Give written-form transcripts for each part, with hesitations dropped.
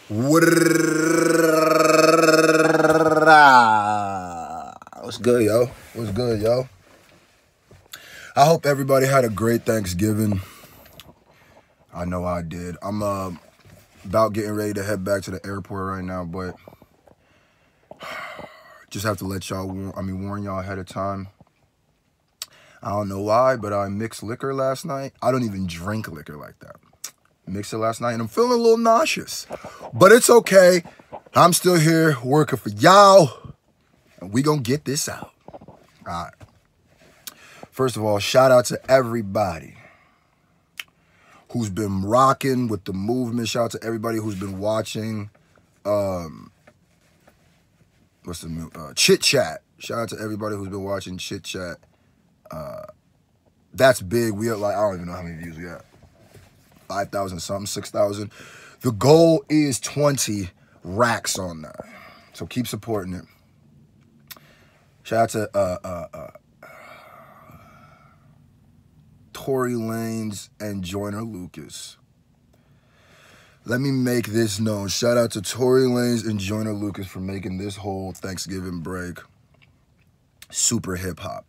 What's good, yo? What's good, yo? I hope everybody had a great Thanksgiving. I know I did. I'm about getting ready to head back to the airport right now, but just have to let y'all warn y'all ahead of time. I don't know why, but I mixed liquor last night. I don't even drink liquor like that. Mixed it last night, and I'm feeling a little nauseous. But it's okay. I'm still here working for y'all, and we gonna get this out. All right. First of all, shout out to everybody who's been rocking with the movement. Shout out to everybody who's been watching Chit Chat. Shout out to everybody who's been watching Chit Chat. That's big. We are like, I don't even know how many views we got. 5,000 something, 6,000. The goal is 20 racks on that. So keep supporting it. Shout out to Tory Lanez and Joyner Lucas. Let me make this known. Shout out to Tory Lanez and Joyner Lucas for making this whole Thanksgiving break super hip hop.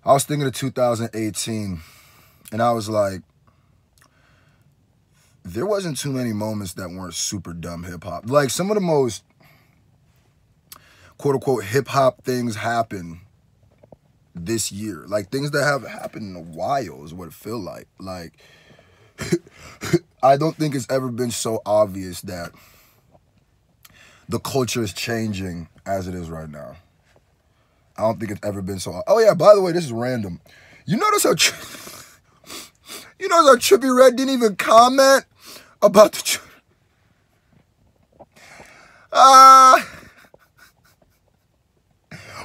I was thinking of 2018, and I was like, there wasn't too many moments that weren't super dumb hip hop. Like, some of the most quote unquote hip hop things happen this year. Like, things that haven't happened in a while is what it feel like. Like, I don't think it's ever been so obvious that the culture is changing as it is right now. I don't think it's ever been so. Oh yeah, by the way, this is random. You notice how Trippie Redd didn't even comment about the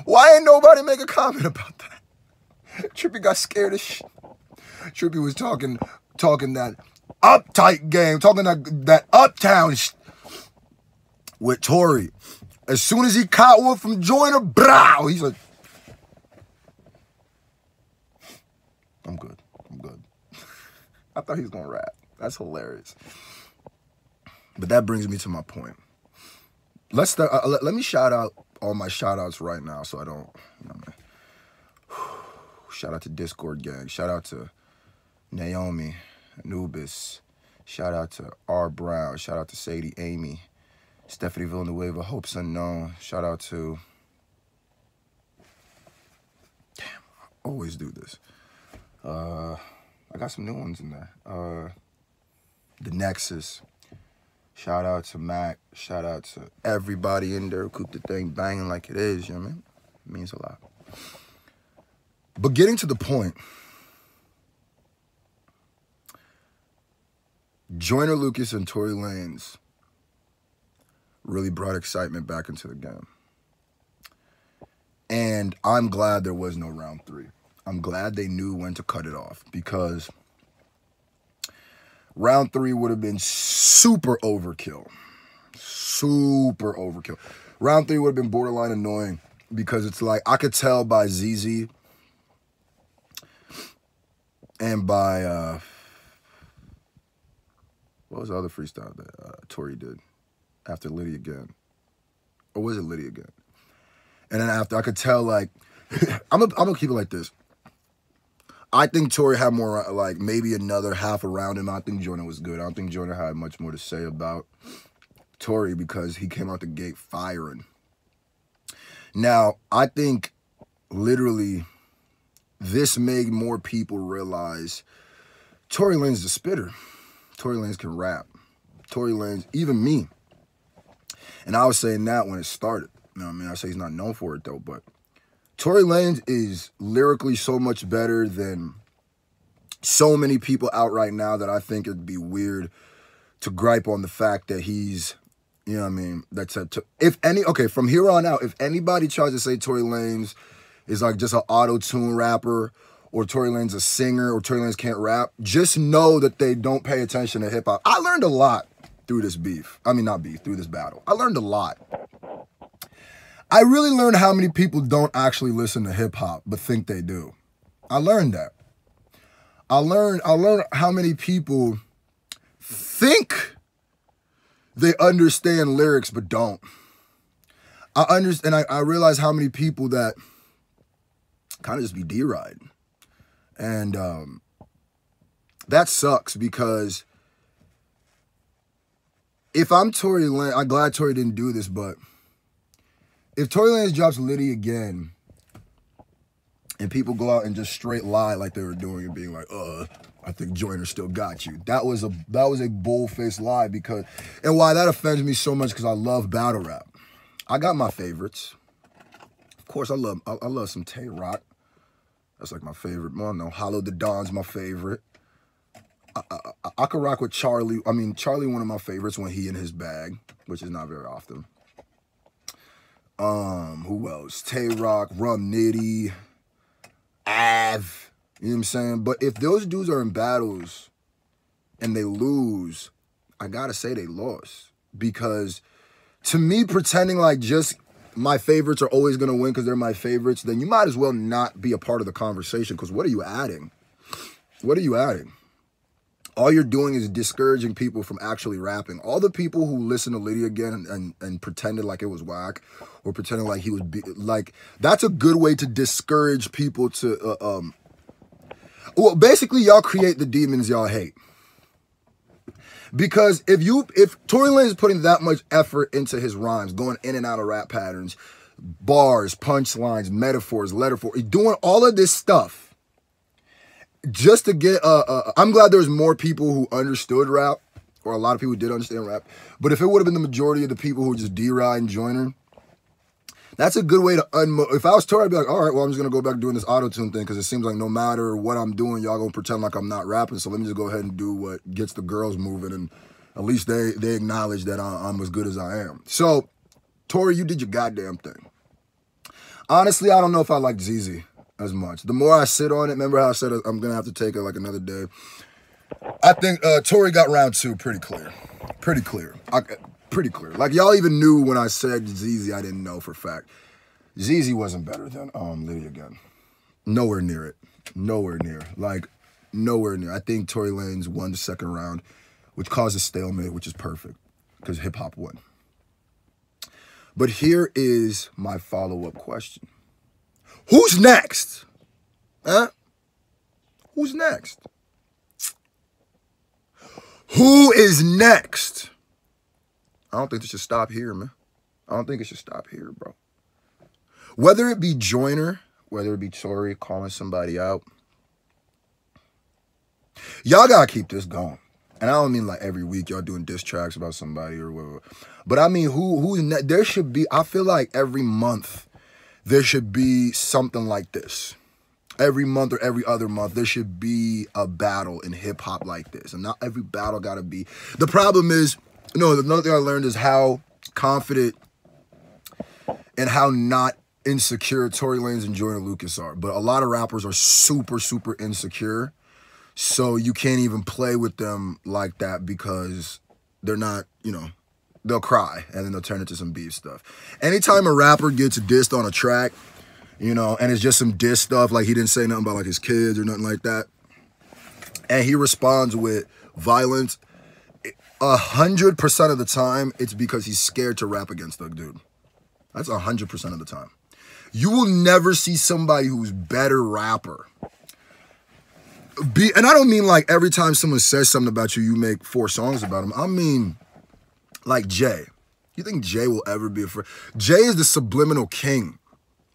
why ain't nobody make a comment about that? Trippie got scared as shit. Trippie was talking that uptight game, talking that uptown with Tory. As soon as he caught one from Joyner, brow, he's like, I'm good. I thought he was gonna rap. That's hilarious. But that brings me to my point. Let's start. Let me shout out all my shout outs right now, so I don't. Shout out to Discord gang. Shout out to Naomi, Anubis. Shout out to R. Brown. Shout out to Sadie, Amy, Stephanie Villanueva, Hopes Unknown. Shout out to. Damn, I always do this. I got some new ones in there. The Nexus. Shout out to Mac. Shout out to everybody in there who keep the thing banging like it is, you know what I mean? It means a lot. But getting to the point, Joyner Lucas and Tory Lanez really brought excitement back into the game. And I'm glad there was no round 3. I'm glad they knew when to cut it off, because round 3 would have been super overkill. Super overkill. Round 3 would have been borderline annoying, because it's like, I could tell by ZZ and by, what was the other freestyle that Tory did after Liddy Again? Or was it Liddy Again? And then after, I could tell, like, I'm gonna keep it like this. I think Tory had more, like, maybe another half around him. I think Joyner was good. I don't think Joyner had much more to say about Tory, because he came out the gate firing. Now, I think literally this made more people realize Tory Lanez is a spitter. Tory Lanez can rap. Tory Lanez, even me. And I was saying that when it started. You know what I mean? I say he's not known for it, though, but Tory Lanez is lyrically so much better than so many people out right now that I think it'd be weird to gripe on the fact that he's, you know what I mean, from here on out, if anybody tries to say Tory Lanez is like just an auto-tune rapper, or Tory Lanez a singer, or Tory Lanez can't rap, just know that they don't pay attention to hip-hop. I learned a lot through this through this battle. I learned a lot. I really learned how many people don't actually listen to hip-hop, but think they do. I learned that. I learned how many people think they understand lyrics but don't. I understand, and I realize how many people that kind of just be D-riding. And that sucks because if I'm Tory Lanez, I'm glad Tory didn't do this, but if Tory Lanez drops Liddy again and people go out and just straight lie like they were doing and being like, I think Joyner still got you. That was a bull-faced lie because, and why that offends me so much because I love battle rap. I got my favorites. Of course, I love some Tay Rock. That's like my favorite one. No, Hollow the Dawn's my favorite. I could rock with Charlie. I mean, Charlie, one of my favorites when he in his bag, which is not very often. Who else? Tay Rock, Rum Nitty, Av. You know what I'm saying? But if those dudes are in battles and they lose, I gotta say they lost. Because to me, pretending like just my favorites are always gonna win because they're my favorites, then you might as well not be a part of the conversation because what are you adding? What are you adding? All you're doing is discouraging people from actually rapping. All the people who listen to Liddy again and pretended like it was whack or pretending like he was, that's a good way to discourage people to, well, basically y'all create the demons y'all hate. Because if Tory Lanez is putting that much effort into his rhymes, going in and out of rap patterns, bars, punchlines, metaphors, doing all of this stuff, just to get, I'm glad there's more people who understood rap, or a lot of people who did understand rap, but if it would have been the majority of the people who just D-Ride and Joyner, that's a good way to if I was Tory, I'd be like, all right, well, I'm just going to go back doing this auto-tune thing, because it seems like no matter what I'm doing, y'all going to pretend like I'm not rapping, so let me just go ahead and do what gets the girls moving, and at least they acknowledge that I'm as good as I am. So, Tory, you did your goddamn thing. Honestly, I don't know if I like ZZ as much. The more I sit on it, remember how I said I'm going to have to take it like another day? I think Tory got round 2 pretty clear. Pretty clear. Pretty clear. Like, y'all even knew when I said ZZ, I didn't know for a fact. ZZ wasn't better than Liddy again. Nowhere near it. Nowhere near. Like, nowhere near. I think Tory Lanez won the second round, which caused a stalemate, which is perfect, because hip-hop won. But here is my follow-up question. Who's next? Huh? Who's next? Who is next? I don't think this should stop here, man. I don't think it should stop here, bro. Whether it be Joyner, whether it be Tory calling somebody out, y'all gotta keep this going. And I don't mean like every week y'all doing diss tracks about somebody or whatever. But I mean, who's next? There should be, I feel like every month, there should be something like this. Every month or every other month, there should be a battle in hip-hop like this. And not every battle got to be. The problem is, another thing I learned is how confident and how not insecure Tory Lanez and Joyner Lucas are. But a lot of rappers are super, super insecure. So you can't even play with them like that because they're not, they'll cry and then they'll turn into some beef stuff. Anytime a rapper gets dissed on a track, and it's just some diss stuff, like he didn't say nothing about like his kids or nothing like that, and he responds with violence, 100% of the time, it's because he's scared to rap against the dude. That's 100% of the time. You will never see somebody who's better rapper. And I don't mean like every time someone says something about you, you make 4 songs about him. I mean, like Jay. You think Jay will ever be afraid? Jay is the subliminal king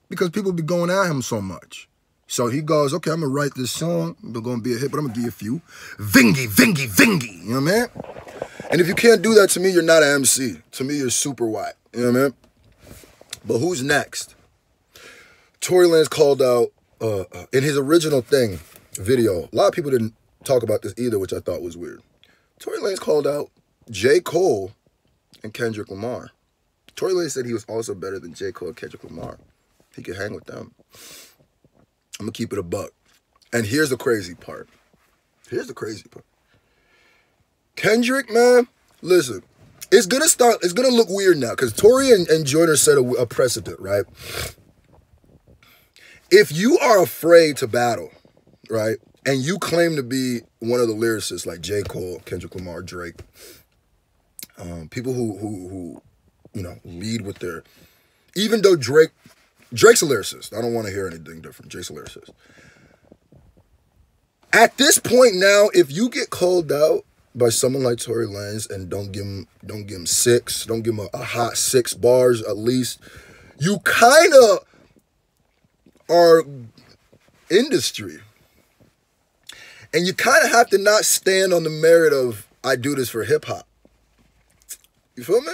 because people be going at him so much. So he goes, okay, I'm going to write this song. It's going to be a hit, but I'm going to give you a few. Vingy. You know what I mean? And if you can't do that, to me, you're not an MC. To me, you're super white. You know what I mean? But who's next? Tory Lanez called out, in his original video, a lot of people didn't talk about this either, which I thought was weird. Tory Lanez called out J. Cole and Kendrick Lamar. Tory Lanez said he was also better than J. Cole and Kendrick Lamar. He could hang with them. I'm going to keep it a buck. And here's the crazy part. Kendrick, man, listen, it's going to look weird now because Tory and Joyner set a precedent, right? If you are afraid to battle, right, and you claim to be one of the lyricists like J. Cole, Kendrick Lamar, Drake, People who you know, lead with their, even though Drake's a lyricist. I don't want to hear anything different. Drake's a lyricist. At this point now, if you get called out by someone like Tory Lanez and don't give him 6, don't give him a hot 6 bars at least, you kind of are industry. And you kind of have to not stand on the merit of, I do this for hip hop. You feel me?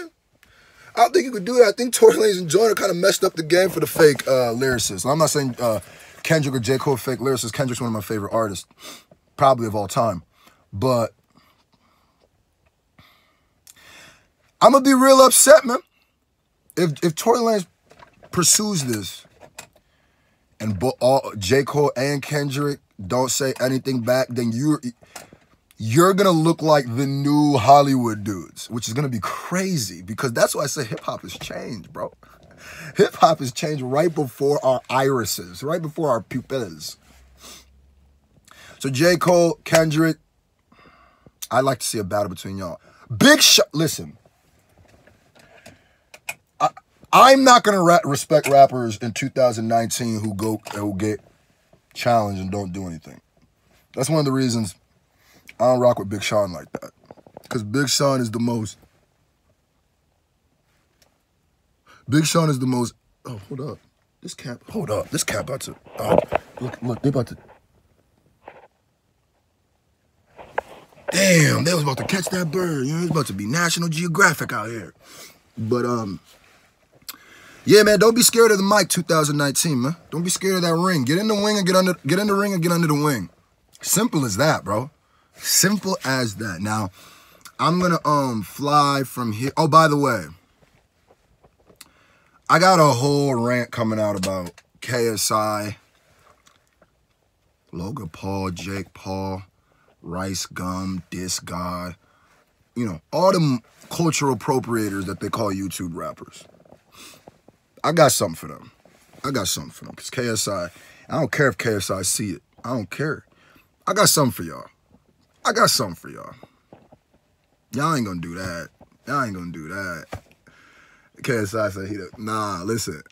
I don't think you could do that. I think Tory Lanez and Joyner kind of messed up the game for the fake lyricists. I'm not saying Kendrick or J. Cole fake lyricists. Kendrick's one of my favorite artists, probably of all time. But I'm going to be real upset, man. If Tory Lanez pursues this and J. Cole and Kendrick don't say anything back, then you're going to look like the new Hollywood dudes, which is going to be crazy, because that's why I say hip-hop has changed, bro. Hip-hop has changed right before our irises, right before our pupils. So J. Cole, Kendrick, I'd like to see a battle between y'all. Big Sean, listen. I'm not going to respect rappers in 2019 who get challenged and don't do anything. That's one of the reasons I don't rock with Big Sean like that. Because Big Sean is the most... Oh, hold up. This cat about to... Look, they about to... Damn, they was about to catch that bird. You know, it's about to be National Geographic out here. But, yeah, man, don't be scared of the mic 2019, man. Don't be scared of that ring. Get in the wing and get in the ring and get under the wing. Simple as that, bro. Simple as that. Now, I'm gonna fly from here. Oh, by the way, I got a whole rant coming out about KSI, Logan Paul, Jake Paul, Rice Gum, this guy. You know, all them cultural appropriators that they call YouTube rappers. I got something for them. Because KSI, I don't care if KSI see it. I don't care. I got something for y'all. Y'all ain't gonna do that. KSI said nah, listen.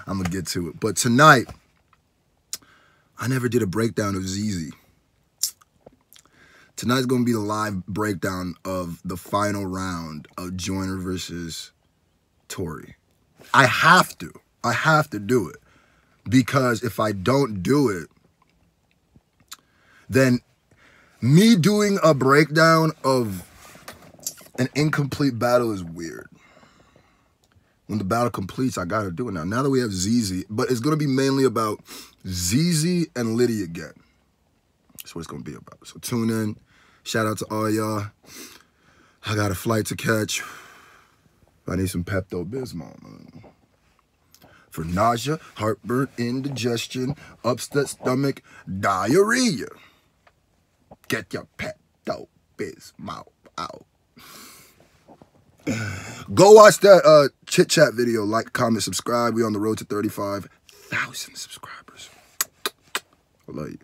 I'm gonna get to it. But tonight, I never did a breakdown of ZZ. Tonight's gonna be the live breakdown of the final round of Joyner versus Tory. I have to do it, because if I don't do it, then me doing a breakdown of an incomplete battle is weird. When the battle completes, I gotta do it now. Now that we have ZZ, but it's gonna be mainly about ZZ and Liddy again. That's what it's gonna be about. So tune in. Shout out to all y'all. I got a flight to catch. I need some Pepto-Bismol, man. For nausea, heartburn, indigestion, upset stomach, diarrhea. Get your Pepto-Bismol out. Go watch that chit chat video. Like, comment, subscribe. We on the road to 35,000 subscribers. I love you.